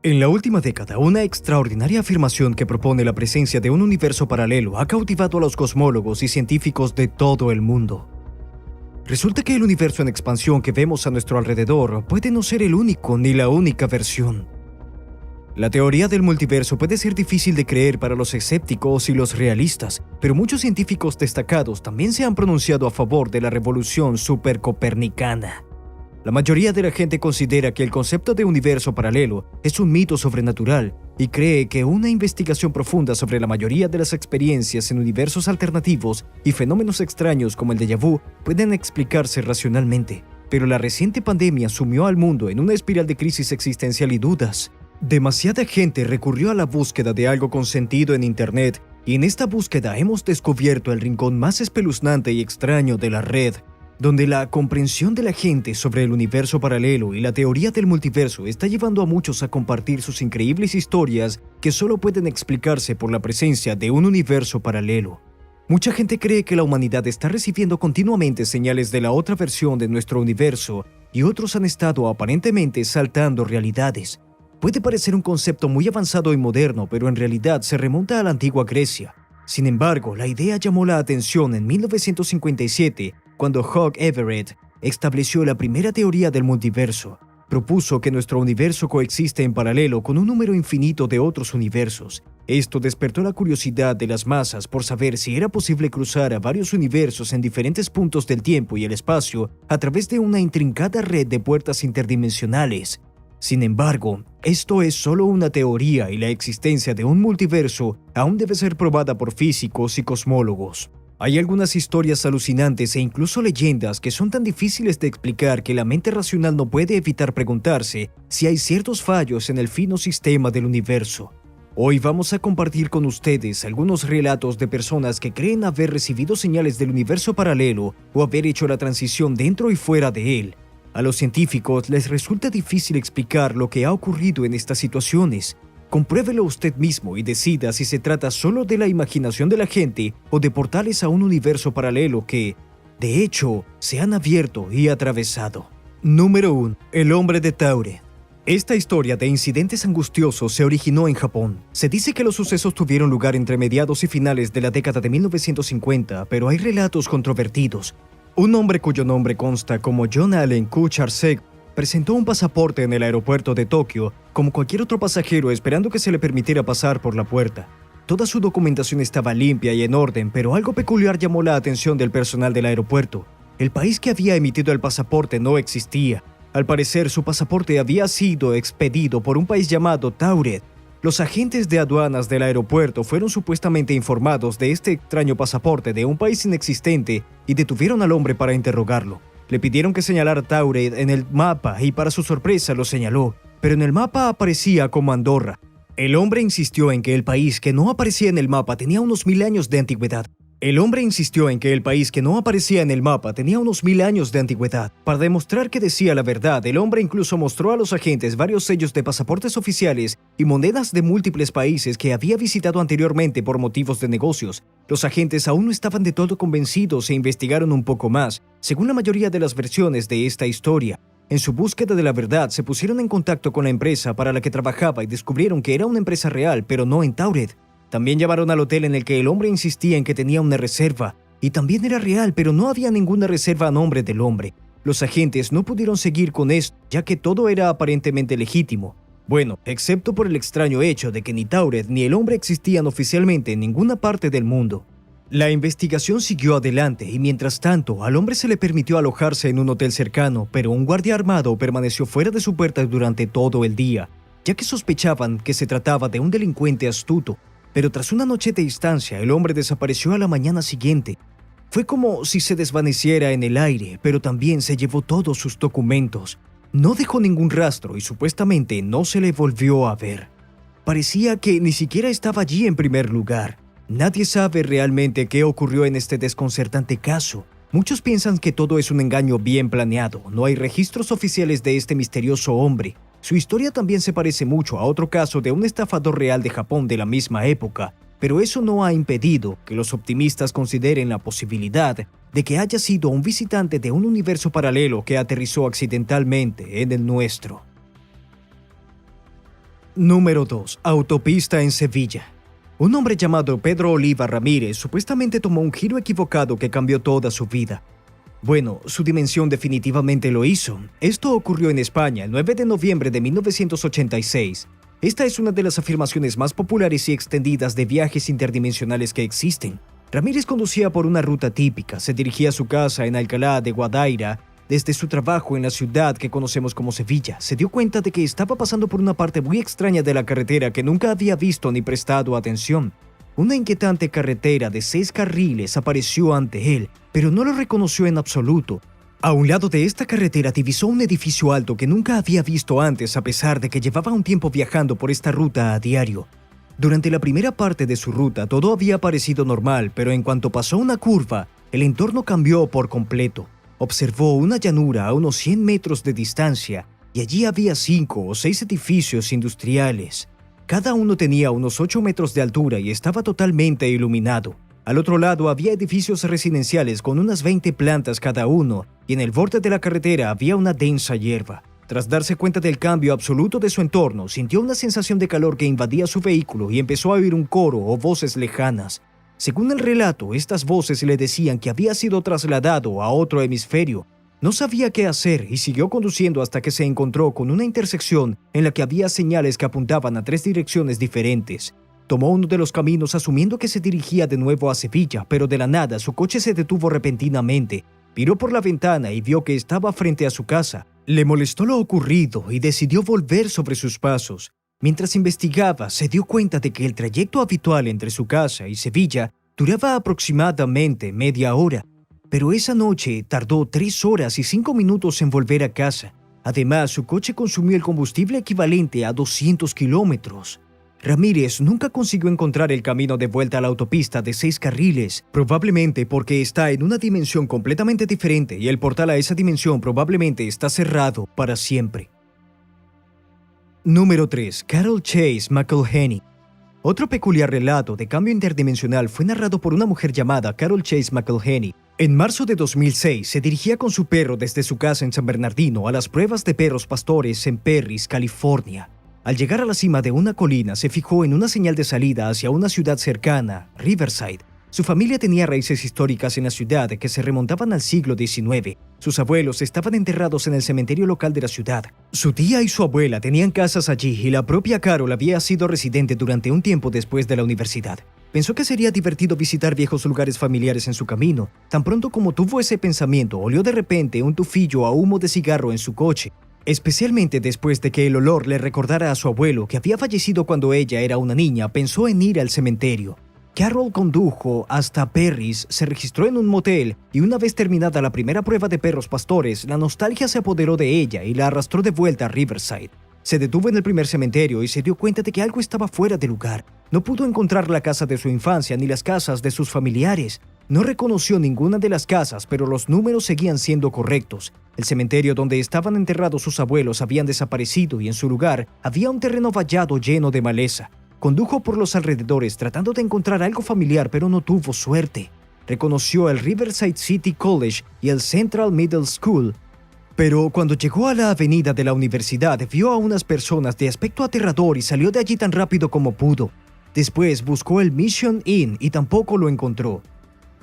En la última década, una extraordinaria afirmación que propone la presencia de un universo paralelo ha cautivado a los cosmólogos y científicos de todo el mundo. Resulta que el universo en expansión que vemos a nuestro alrededor puede no ser el único ni la única versión. La teoría del multiverso puede ser difícil de creer para los escépticos y los realistas, pero muchos científicos destacados también se han pronunciado a favor de la revolución supercopernicana. La mayoría de la gente considera que el concepto de universo paralelo es un mito sobrenatural y cree que una investigación profunda sobre la mayoría de las experiencias en universos alternativos y fenómenos extraños como el déjà vu pueden explicarse racionalmente. Pero la reciente pandemia sumió al mundo en una espiral de crisis existencial y dudas. Demasiada gente recurrió a la búsqueda de algo con sentido en Internet, y en esta búsqueda hemos descubierto el rincón más espeluznante y extraño de la red, donde la comprensión de la gente sobre el universo paralelo y la teoría del multiverso está llevando a muchos a compartir sus increíbles historias que solo pueden explicarse por la presencia de un universo paralelo. Mucha gente cree que la humanidad está recibiendo continuamente señales de la otra versión de nuestro universo, y otros han estado aparentemente saltando realidades. Puede parecer un concepto muy avanzado y moderno, pero en realidad se remonta a la antigua Grecia. Sin embargo, la idea llamó la atención en 1957, cuando Hugh Everett estableció la primera teoría del multiverso. Propuso que nuestro universo coexiste en paralelo con un número infinito de otros universos. Esto despertó la curiosidad de las masas por saber si era posible cruzar a varios universos en diferentes puntos del tiempo y el espacio a través de una intrincada red de puertas interdimensionales. Sin embargo, esto es solo una teoría y la existencia de un multiverso aún debe ser probada por físicos y cosmólogos. Hay algunas historias alucinantes e incluso leyendas que son tan difíciles de explicar que la mente racional no puede evitar preguntarse si hay ciertos fallos en el fino sistema del universo. Hoy vamos a compartir con ustedes algunos relatos de personas que creen haber recibido señales del universo paralelo o haber hecho la transición dentro y fuera de él. A los científicos les resulta difícil explicar lo que ha ocurrido en estas situaciones. Compruébelo usted mismo y decida si se trata solo de la imaginación de la gente o de portales a un universo paralelo que, de hecho, se han abierto y atravesado. Número 1. El hombre de Tauret. Esta historia de incidentes angustiosos se originó en Japón. Se dice que los sucesos tuvieron lugar entre mediados y finales de la década de 1950, pero hay relatos controvertidos. Un hombre cuyo nombre consta como John Allen Kucharsek presentó un pasaporte en el aeropuerto de Tokio como cualquier otro pasajero esperando que se le permitiera pasar por la puerta. Toda su documentación estaba limpia y en orden, pero algo peculiar llamó la atención del personal del aeropuerto. El país que había emitido el pasaporte no existía. Al parecer, su pasaporte había sido expedido por un país llamado Tauret. Los agentes de aduanas del aeropuerto fueron supuestamente informados de este extraño pasaporte de un país inexistente y detuvieron al hombre para interrogarlo. Le pidieron que señalara Tauret en el mapa y para su sorpresa lo señaló, pero en el mapa aparecía como Andorra. El hombre insistió en que el país que no aparecía en el mapa tenía unos 1000 años de antigüedad. Para demostrar que decía la verdad, el hombre incluso mostró a los agentes varios sellos de pasaportes oficiales y monedas de múltiples países que había visitado anteriormente por motivos de negocios. Los agentes aún no estaban de todo convencidos e investigaron un poco más, según la mayoría de las versiones de esta historia. En su búsqueda de la verdad, se pusieron en contacto con la empresa para la que trabajaba y descubrieron que era una empresa real, pero no en Tauret. También llamaron al hotel en el que el hombre insistía en que tenía una reserva, y también era real, pero no había ninguna reserva a nombre del hombre. Los agentes no pudieron seguir con esto, ya que todo era aparentemente legítimo. Bueno, excepto por el extraño hecho de que ni Tauret ni el hombre existían oficialmente en ninguna parte del mundo. La investigación siguió adelante y mientras tanto al hombre se le permitió alojarse en un hotel cercano, pero un guardia armado permaneció fuera de su puerta durante todo el día, ya que sospechaban que se trataba de un delincuente astuto. Pero tras una noche de distancia, el hombre desapareció a la mañana siguiente. Fue como si se desvaneciera en el aire, pero también se llevó todos sus documentos. No dejó ningún rastro y supuestamente no se le volvió a ver. Parecía que ni siquiera estaba allí en primer lugar. Nadie sabe realmente qué ocurrió en este desconcertante caso. Muchos piensan que todo es un engaño bien planeado. No hay registros oficiales de este misterioso hombre. Su historia también se parece mucho a otro caso de un estafador real de Japón de la misma época, pero eso no ha impedido que los optimistas consideren la posibilidad de que haya sido un visitante de un universo paralelo que aterrizó accidentalmente en el nuestro. Número 2. Autopista en Sevilla. Un hombre llamado Pedro Oliva Ramírez supuestamente tomó un giro equivocado que cambió toda su vida. Bueno, su dimensión definitivamente lo hizo. Esto ocurrió en España el 9 de noviembre de 1986. Esta es una de las afirmaciones más populares y extendidas de viajes interdimensionales que existen. Ramírez conducía por una ruta típica, se dirigía a su casa en Alcalá de Guadaira. Desde su trabajo en la ciudad que conocemos como Sevilla, se dio cuenta de que estaba pasando por una parte muy extraña de la carretera que nunca había visto ni prestado atención. Una inquietante carretera de 6 carriles apareció ante él, pero no lo reconoció en absoluto. A un lado de esta carretera divisó un edificio alto que nunca había visto antes, a pesar de que llevaba un tiempo viajando por esta ruta a diario. Durante la primera parte de su ruta todo había parecido normal, pero en cuanto pasó una curva, el entorno cambió por completo. Observó una llanura a unos 100 metros de distancia y allí había 5 o 6 edificios industriales. Cada uno tenía unos 8 metros de altura y estaba totalmente iluminado. Al otro lado había edificios residenciales con unas 20 plantas cada uno y en el borde de la carretera había una densa hierba. Tras darse cuenta del cambio absoluto de su entorno, sintió una sensación de calor que invadía su vehículo y empezó a oír un coro o voces lejanas. Según el relato, estas voces le decían que había sido trasladado a otro hemisferio. No sabía qué hacer y siguió conduciendo hasta que se encontró con una intersección en la que había señales que apuntaban a 3 direcciones diferentes. Tomó uno de los caminos asumiendo que se dirigía de nuevo a Sevilla, pero de la nada su coche se detuvo repentinamente. Miró por la ventana y vio que estaba frente a su casa. Le molestó lo ocurrido y decidió volver sobre sus pasos. Mientras investigaba, se dio cuenta de que el trayecto habitual entre su casa y Sevilla duraba aproximadamente media hora, pero esa noche tardó 3 horas y 5 minutos en volver a casa. Además, su coche consumió el combustible equivalente a 200 kilómetros. Ramírez nunca consiguió encontrar el camino de vuelta a la autopista de 6 carriles, probablemente porque está en una dimensión completamente diferente y el portal a esa dimensión probablemente está cerrado para siempre. Número 3. Carol Chase McElhenney. Otro peculiar relato de cambio interdimensional fue narrado por una mujer llamada Carol Chase McElhenney. En marzo de 2006 se dirigía con su perro desde su casa en San Bernardino a las pruebas de perros pastores en Perris, California. Al llegar a la cima de una colina se fijó en una señal de salida hacia una ciudad cercana, Riverside. Su familia tenía raíces históricas en la ciudad que se remontaban al siglo XIX. Sus abuelos estaban enterrados en el cementerio local de la ciudad. Su tía y su abuela tenían casas allí y la propia Carol había sido residente durante un tiempo después de la universidad. Pensó que sería divertido visitar viejos lugares familiares en su camino. Tan pronto como tuvo ese pensamiento, olió de repente un tufillo a humo de cigarro en su coche. Especialmente después de que el olor le recordara a su abuelo que había fallecido cuando ella era una niña, pensó en ir al cementerio. Carol condujo hasta Perris, se registró en un motel y una vez terminada la primera prueba de perros pastores, la nostalgia se apoderó de ella y la arrastró de vuelta a Riverside. Se detuvo en el primer cementerio y se dio cuenta de que algo estaba fuera de lugar. No pudo encontrar la casa de su infancia ni las casas de sus familiares. No reconoció ninguna de las casas, pero los números seguían siendo correctos. El cementerio donde estaban enterrados sus abuelos habían desaparecido y en su lugar había un terreno vallado lleno de maleza. Condujo por los alrededores tratando de encontrar algo familiar, pero no tuvo suerte. Reconoció el Riverside City College y el Central Middle School, pero cuando llegó a la avenida de la universidad vio a unas personas de aspecto aterrador y salió de allí tan rápido como pudo. Después buscó el Mission Inn y tampoco lo encontró.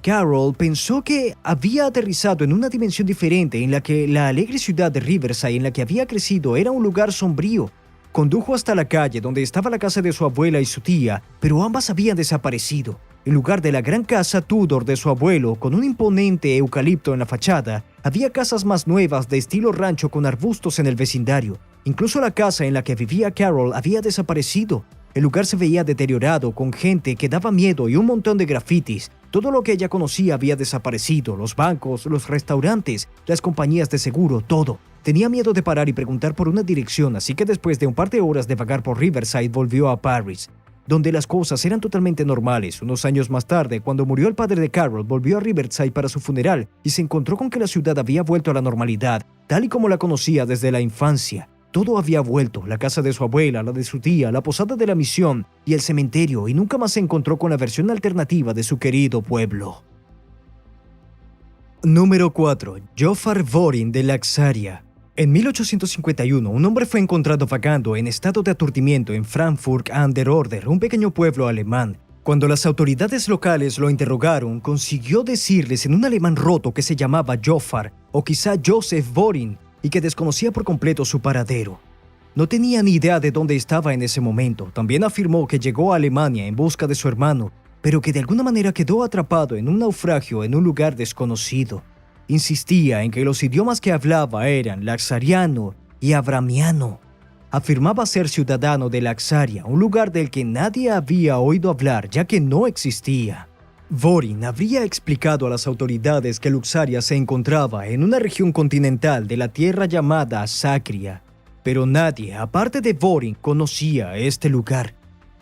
Carol pensó que había aterrizado en una dimensión diferente en la que la alegre ciudad de Riverside en la que había crecido era un lugar sombrío. Condujo hasta la calle donde estaba la casa de su abuela y su tía, pero ambas habían desaparecido. En lugar de la gran casa Tudor de su abuelo, con un imponente eucalipto en la fachada, había casas más nuevas de estilo rancho con arbustos en el vecindario. Incluso la casa en la que vivía Carol había desaparecido. El lugar se veía deteriorado, con gente que daba miedo y un montón de grafitis. Todo lo que ella conocía había desaparecido, los bancos, los restaurantes, las compañías de seguro, todo. Tenía miedo de parar y preguntar por una dirección, así que después de un par de horas de vagar por Riverside volvió a Paris, donde las cosas eran totalmente normales. Unos años más tarde, cuando murió el padre de Carol, volvió a Riverside para su funeral y se encontró con que la ciudad había vuelto a la normalidad, tal y como la conocía desde la infancia. Todo había vuelto, la casa de su abuela, la de su tía, la posada de la misión y el cementerio, y nunca más se encontró con la versión alternativa de su querido pueblo. Número 4. Jofar Vorin de Laxaria. En 1851, un hombre fue encontrado vagando en estado de aturdimiento en Frankfurt an der Oder, un pequeño pueblo alemán. Cuando las autoridades locales lo interrogaron, consiguió decirles en un alemán roto que se llamaba Joffar o quizá Joseph Vorin y que desconocía por completo su paradero. No tenía ni idea de dónde estaba en ese momento. También afirmó que llegó a Alemania en busca de su hermano, pero que de alguna manera quedó atrapado en un naufragio en un lugar desconocido. Insistía en que los idiomas que hablaba eran laxariano y abramiano. Afirmaba ser ciudadano de Laxaria, un lugar del que nadie había oído hablar ya que no existía. Vorin habría explicado a las autoridades que Luxaria se encontraba en una región continental de la tierra llamada Sacria, pero nadie, aparte de Vorin, conocía este lugar.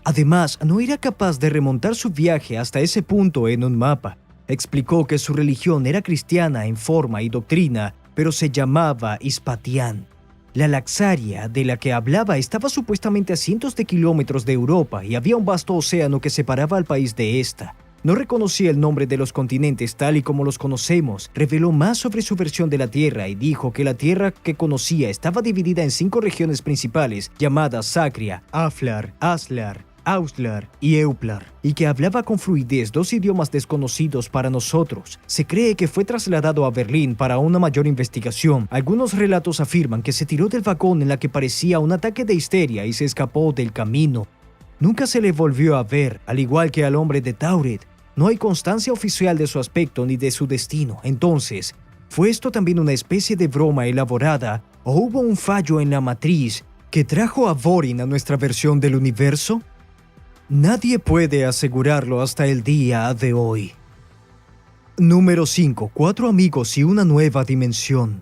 Además, no era capaz de remontar su viaje hasta ese punto en un mapa. Explicó que su religión era cristiana en forma y doctrina, pero se llamaba Hispatián. La Laxaria de la que hablaba estaba supuestamente a cientos de kilómetros de Europa y había un vasto océano que separaba al país de esta. No reconocía el nombre de los continentes tal y como los conocemos, reveló más sobre su versión de la Tierra y dijo que la Tierra que conocía estaba dividida en 5 regiones principales llamadas Sacria, Aflar, Aslar, Auslar y Euplar, y que hablaba con fluidez 2 idiomas desconocidos para nosotros. Se cree que fue trasladado a Berlín para una mayor investigación. Algunos relatos afirman que se tiró del vagón en la que parecía un ataque de histeria y se escapó del camino. Nunca se le volvió a ver, al igual que al hombre de Tauret. No hay constancia oficial de su aspecto ni de su destino. Entonces, ¿fue esto también una especie de broma elaborada o hubo un fallo en la matriz que trajo a Vorin a nuestra versión del universo? Nadie puede asegurarlo hasta el día de hoy. Número 5. 4 amigos y una nueva dimensión.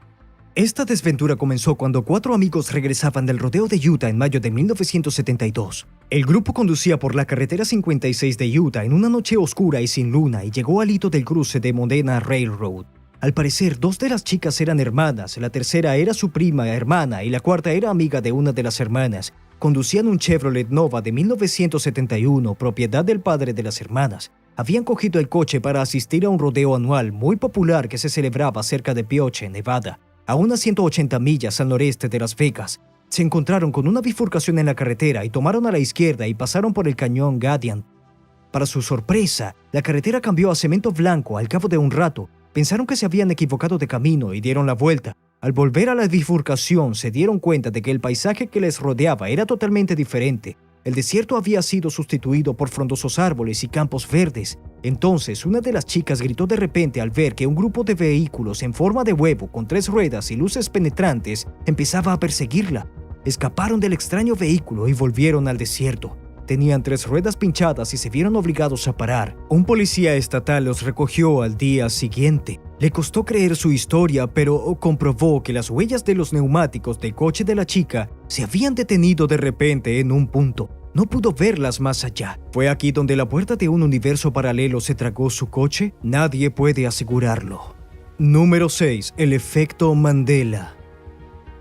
Esta desventura comenzó cuando 4 amigos regresaban del rodeo de Utah en mayo de 1972. El grupo conducía por la carretera 56 de Utah en una noche oscura y sin luna y llegó al hito del cruce de Modena Railroad. Al parecer, 2 de las chicas eran hermanas, la tercera era su prima hermana y la cuarta era amiga de una de las hermanas. Conducían un Chevrolet Nova de 1971, propiedad del padre de las hermanas. Habían cogido el coche para asistir a un rodeo anual muy popular que se celebraba cerca de Pioche, Nevada, a unas 180 millas al noreste de Las Vegas. Se encontraron con una bifurcación en la carretera y tomaron a la izquierda y pasaron por el cañón Gadian. Para su sorpresa, la carretera cambió a cemento blanco al cabo de un rato. Pensaron que se habían equivocado de camino y dieron la vuelta. Al volver a la bifurcación, se dieron cuenta de que el paisaje que les rodeaba era totalmente diferente. El desierto había sido sustituido por frondosos árboles y campos verdes. Entonces, una de las chicas gritó de repente al ver que un grupo de vehículos en forma de huevo con 3 ruedas y luces penetrantes empezaba a perseguirla. Escaparon del extraño vehículo y volvieron al desierto. Tenían 3 ruedas pinchadas y se vieron obligados a parar. Un policía estatal los recogió al día siguiente. Le costó creer su historia, pero comprobó que las huellas de los neumáticos del coche de la chica se habían detenido de repente en un punto. No pudo verlas más allá. ¿Fue aquí donde la puerta de un universo paralelo se tragó su coche? Nadie puede asegurarlo. Número 6. El efecto Mandela.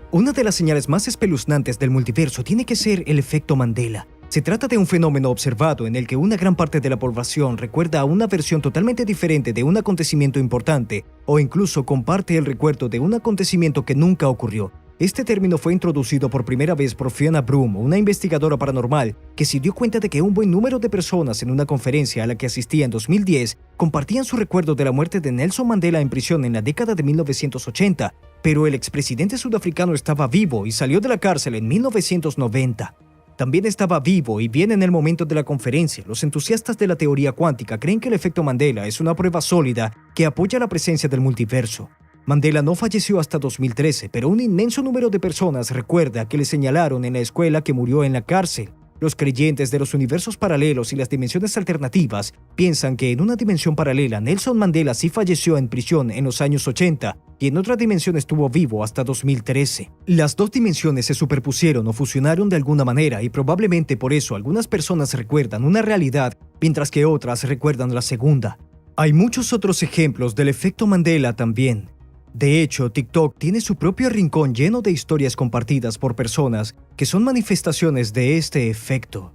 Una de las señales más espeluznantes del multiverso tiene que ser el efecto Mandela. Se trata de un fenómeno observado en el que una gran parte de la población recuerda a una versión totalmente diferente de un acontecimiento importante o incluso comparte el recuerdo de un acontecimiento que nunca ocurrió. Este término fue introducido por primera vez por Fiona Broom, una investigadora paranormal que se dio cuenta de que un buen número de personas en una conferencia a la que asistía en 2010 compartían su recuerdo de la muerte de Nelson Mandela en prisión en la década de 1980, pero el expresidente sudafricano estaba vivo y salió de la cárcel en 1990. También estaba vivo y bien en el momento de la conferencia. Los entusiastas de la teoría cuántica creen que el efecto Mandela es una prueba sólida que apoya la presencia del multiverso. Mandela no falleció hasta 2013, pero un inmenso número de personas recuerda que le señalaron en la escuela que murió en la cárcel. Los creyentes de los universos paralelos y las dimensiones alternativas piensan que en una dimensión paralela Nelson Mandela sí falleció en prisión en los años 80 y en otra dimensión estuvo vivo hasta 2013. Las 2 dimensiones se superpusieron o fusionaron de alguna manera y probablemente por eso algunas personas recuerdan una realidad mientras que otras recuerdan la segunda. Hay muchos otros ejemplos del efecto Mandela también. De hecho, TikTok tiene su propio rincón lleno de historias compartidas por personas que son manifestaciones de este efecto.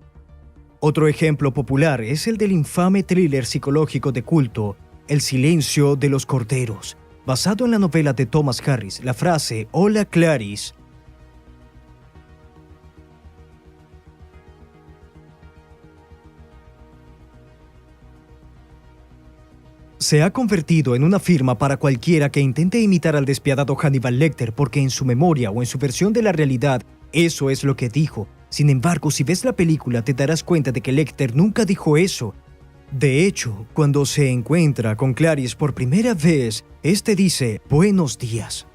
Otro ejemplo popular es el del infame thriller psicológico de culto, El silencio de los corderos. Basado en la novela de Thomas Harris, la frase "Hola Clarice" se ha convertido en una firma para cualquiera que intente imitar al despiadado Hannibal Lecter, porque en su memoria o en su versión de la realidad, eso es lo que dijo. Sin embargo, si ves la película te darás cuenta de que Lecter nunca dijo eso. De hecho, cuando se encuentra con Clarice por primera vez, este dice "Buenos días".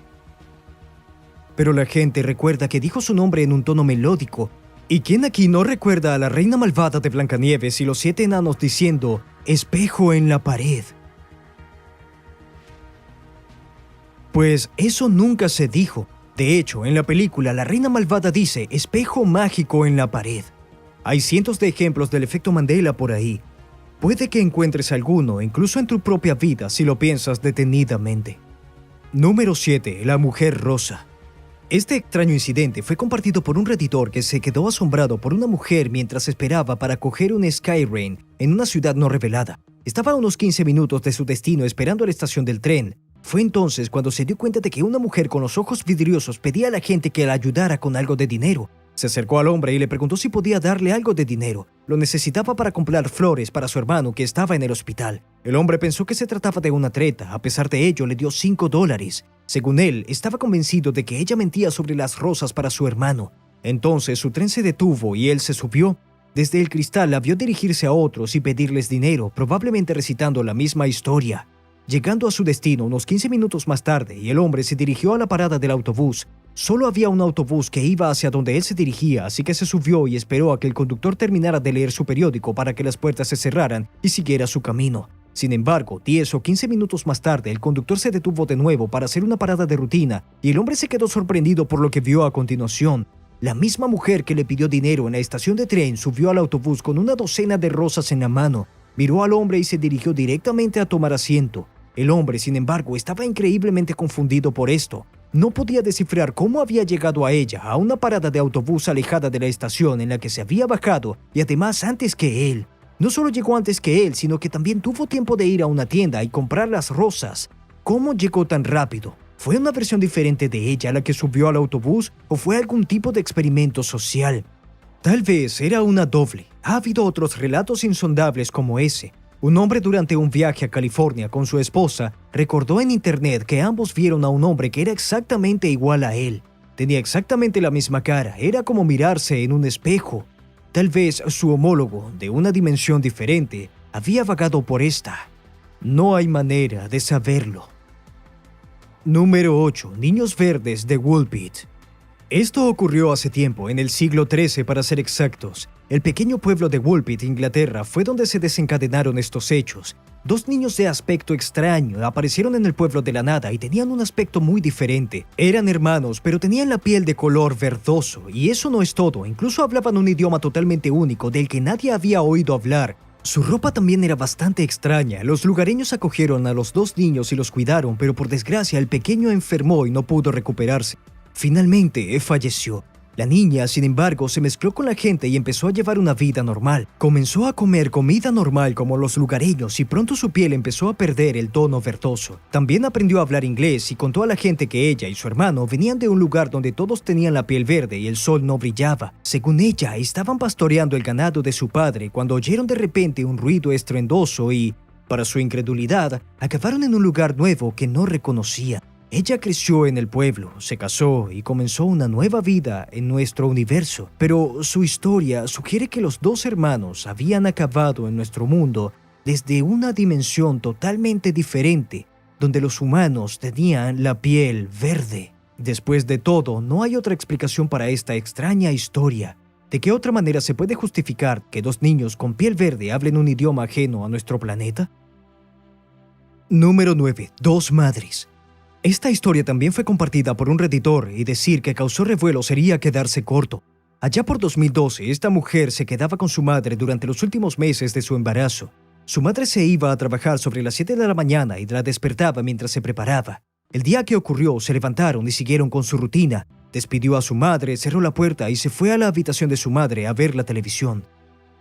Pero la gente recuerda que dijo su nombre en un tono melódico. ¿Y quién aquí no recuerda a la reina malvada de Blancanieves y los 7 enanos diciendo "espejo en la pared"? Pues eso nunca se dijo. De hecho, en la película la reina malvada dice "espejo mágico en la pared". Hay cientos de ejemplos del efecto Mandela por ahí. Puede que encuentres alguno, incluso en tu propia vida, si lo piensas detenidamente. Número 7. La mujer rosa. Este extraño incidente fue compartido por un redditor que se quedó asombrado por una mujer mientras esperaba para coger un Skytrain en una ciudad no revelada. Estaba a unos 15 minutos de su destino esperando a la estación del tren. Fue entonces cuando se dio cuenta de que una mujer con los ojos vidriosos pedía a la gente que la ayudara con algo de dinero. Se acercó al hombre y le preguntó si podía darle algo de dinero. Lo necesitaba para comprar flores para su hermano que estaba en el hospital. El hombre pensó que se trataba de una treta. A pesar de ello, le dio $5. Según él, estaba convencido de que ella mentía sobre las rosas para su hermano. Entonces su tren se detuvo y él se subió. Desde el cristal la vio dirigirse a otros y pedirles dinero, probablemente recitando la misma historia. Llegando a su destino unos 15 minutos más tarde, y el hombre se dirigió a la parada del autobús. Solo había un autobús que iba hacia donde él se dirigía, así que se subió y esperó a que el conductor terminara de leer su periódico para que las puertas se cerraran y siguiera su camino. Sin embargo, 10 o 15 minutos más tarde, el conductor se detuvo de nuevo para hacer una parada de rutina, y el hombre se quedó sorprendido por lo que vio a continuación. La misma mujer que le pidió dinero en la estación de tren subió al autobús con una docena de rosas en la mano. Miró al hombre y se dirigió directamente a tomar asiento. El hombre, sin embargo, estaba increíblemente confundido por esto. No podía descifrar cómo había llegado a ella, a una parada de autobús alejada de la estación en la que se había bajado, y además antes que él. No solo llegó antes que él, sino que también tuvo tiempo de ir a una tienda y comprar las rosas. ¿Cómo llegó tan rápido? ¿Fue una versión diferente de ella la que subió al autobús o fue algún tipo de experimento social? Tal vez era una doble. Ha habido otros relatos insondables como ese. Un hombre durante un viaje a California con su esposa recordó en internet que ambos vieron a un hombre que era exactamente igual a él. Tenía exactamente la misma cara, era como mirarse en un espejo. Tal vez su homólogo, de una dimensión diferente, había vagado por esta. No hay manera de saberlo. Número 8. Niños verdes de Woolpit. Esto ocurrió hace tiempo, en el siglo XIII para ser exactos. El pequeño pueblo de Woolpit, Inglaterra, fue donde se desencadenaron estos hechos. 2 niños de aspecto extraño aparecieron en el pueblo de la nada y tenían un aspecto muy diferente. Eran hermanos, pero tenían la piel de color verdoso, y eso no es todo, incluso hablaban un idioma totalmente único del que nadie había oído hablar. Su ropa también era bastante extraña. Los lugareños acogieron a los 2 niños y los cuidaron, pero por desgracia el pequeño enfermó y no pudo recuperarse. Finalmente, falleció. La niña, sin embargo, se mezcló con la gente y empezó a llevar una vida normal. Comenzó a comer comida normal como los lugareños y pronto su piel empezó a perder el tono verdoso. También aprendió a hablar inglés y contó a la gente que ella y su hermano venían de un lugar donde todos tenían la piel verde y el sol no brillaba. Según ella, estaban pastoreando el ganado de su padre cuando oyeron de repente un ruido estruendoso y, para su incredulidad, acabaron en un lugar nuevo que no reconocía. Ella creció en el pueblo, se casó y comenzó una nueva vida en nuestro universo, pero su historia sugiere que los 2 hermanos habían acabado en nuestro mundo desde una dimensión totalmente diferente, donde los humanos tenían la piel verde. Después de todo, no hay otra explicación para esta extraña historia. ¿De qué otra manera se puede justificar que 2 niños con piel verde hablen un idioma ajeno a nuestro planeta? Número 9. 2 madres. Esta historia también fue compartida por un redditor y decir que causó revuelo sería quedarse corto. Allá por 2012, esta mujer se quedaba con su madre durante los últimos meses de su embarazo. Su madre se iba a trabajar sobre las 7 de la mañana y la despertaba mientras se preparaba. El día que ocurrió, se levantaron y siguieron con su rutina. Despidió a su madre, cerró la puerta y se fue a la habitación de su madre a ver la televisión.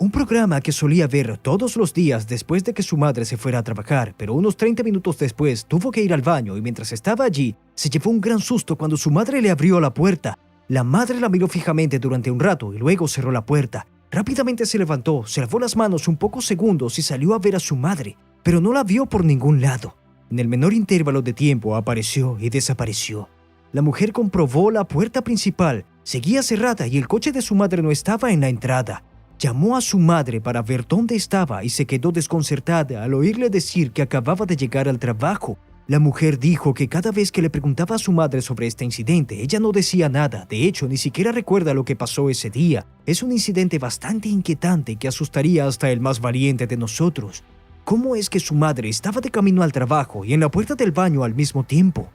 un programa que solía ver todos los días después de que su madre se fuera a trabajar, pero unos 30 minutos después tuvo que ir al baño y mientras estaba allí, se llevó un gran susto cuando su madre le abrió la puerta. La madre la miró fijamente durante un rato y luego cerró la puerta. Rápidamente se levantó, se lavó las manos un pocos segundos y salió a ver a su madre, pero no la vio por ningún lado. En el menor intervalo de tiempo apareció y desapareció. La mujer comprobó la puerta principal, seguía cerrada y el coche de su madre no estaba en la entrada. Llamó a su madre para ver dónde estaba y se quedó desconcertada al oírle decir que acababa de llegar al trabajo. La mujer dijo que cada vez que le preguntaba a su madre sobre este incidente, ella no decía nada. De hecho, ni siquiera recuerda lo que pasó ese día. Es un incidente bastante inquietante que asustaría hasta el más valiente de nosotros. ¿Cómo es que su madre estaba de camino al trabajo y en la puerta del baño al mismo tiempo?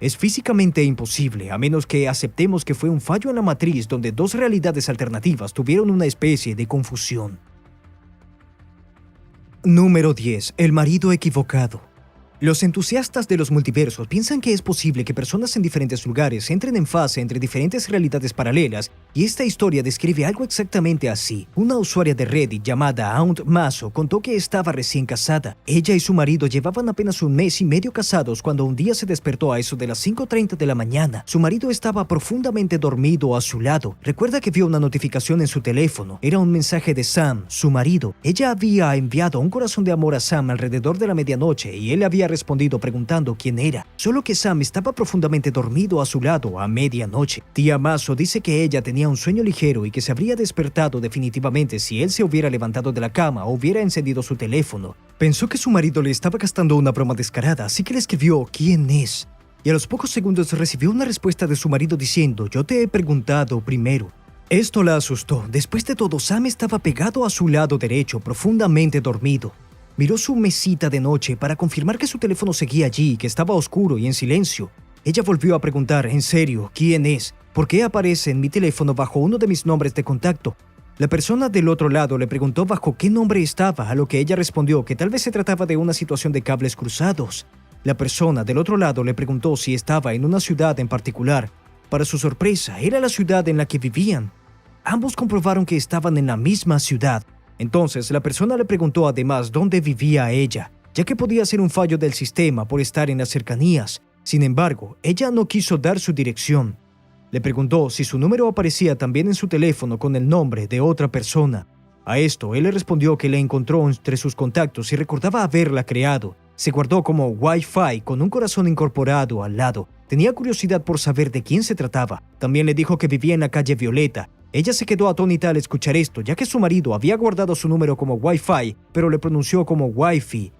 Es físicamente imposible, a menos que aceptemos que fue un fallo en la matriz donde dos realidades alternativas tuvieron una especie de confusión. Número 10. El marido equivocado. Los entusiastas de los multiversos piensan que es posible que personas en diferentes lugares entren en fase entre diferentes realidades paralelas, y esta historia describe algo exactamente así. Una usuaria de Reddit llamada Aunt Maso contó que estaba recién casada. Ella y su marido llevaban apenas un mes y medio casados cuando un día se despertó a eso de las 5:30 de la mañana. Su marido estaba profundamente dormido a su lado. Recuerda que vio una notificación en su teléfono. Era un mensaje de Sam, su marido. Ella había enviado un corazón de amor a Sam alrededor de la medianoche y él había respondido preguntando quién era, solo que Sam estaba profundamente dormido a su lado a medianoche. Tía Maso dice que ella tenía un sueño ligero y que se habría despertado definitivamente si él se hubiera levantado de la cama o hubiera encendido su teléfono. Pensó que su marido le estaba gastando una broma descarada, así que le escribió ¿quién es? Y a los pocos segundos recibió una respuesta de su marido diciendo yo te he preguntado primero. Esto la asustó. Después de todo, Sam estaba pegado a su lado derecho, profundamente dormido. Miró su mesita de noche para confirmar que su teléfono seguía allí, que estaba oscuro y en silencio. Ella volvió a preguntar, ¿en serio? ¿Quién es? ¿Por qué aparece en mi teléfono bajo uno de mis nombres de contacto? La persona del otro lado le preguntó bajo qué nombre estaba, a lo que ella respondió que tal vez se trataba de una situación de cables cruzados. La persona del otro lado le preguntó si estaba en una ciudad en particular. Para su sorpresa, era la ciudad en la que vivían. Ambos comprobaron que estaban en la misma ciudad. Entonces, la persona le preguntó además dónde vivía ella, ya que podía ser un fallo del sistema por estar en las cercanías. Sin embargo, ella no quiso dar su dirección. Le preguntó si su número aparecía también en su teléfono con el nombre de otra persona. A esto, él le respondió que la encontró entre sus contactos y recordaba haberla creado. Se guardó como Wi-Fi con un corazón incorporado al lado. Tenía curiosidad por saber de quién se trataba. También le dijo que vivía en la calle Violeta. Ella se quedó atónita al escuchar esto, ya que su marido había guardado su número como Wi-Fi, pero le pronunció como Wi-Fi.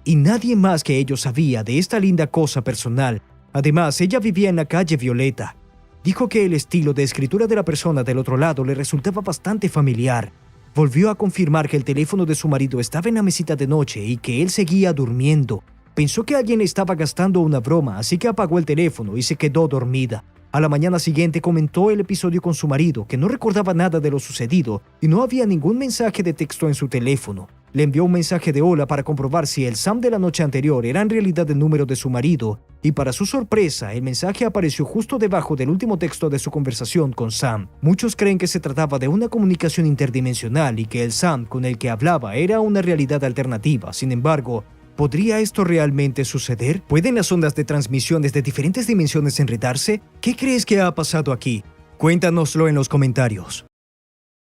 Y nadie más que ellos sabía de esta linda cosa personal. Además, ella vivía en la calle Violeta. Dijo que el estilo de escritura de la persona del otro lado le resultaba bastante familiar. Volvió a confirmar que el teléfono de su marido estaba en la mesita de noche y que él seguía durmiendo. Pensó que alguien le estaba gastando una broma, así que apagó el teléfono y se quedó dormida. A la mañana siguiente comentó el episodio con su marido, que no recordaba nada de lo sucedido y no había ningún mensaje de texto en su teléfono. Le envió un mensaje de hola para comprobar si el Sam de la noche anterior era en realidad el número de su marido, y para su sorpresa, el mensaje apareció justo debajo del último texto de su conversación con Sam. Muchos creen que se trataba de una comunicación interdimensional y que el Sam con el que hablaba era una realidad alternativa. Sin embargo, ¿podría esto realmente suceder? ¿Pueden las ondas de transmisión desde diferentes dimensiones enredarse? ¿Qué crees que ha pasado aquí? Cuéntanoslo en los comentarios.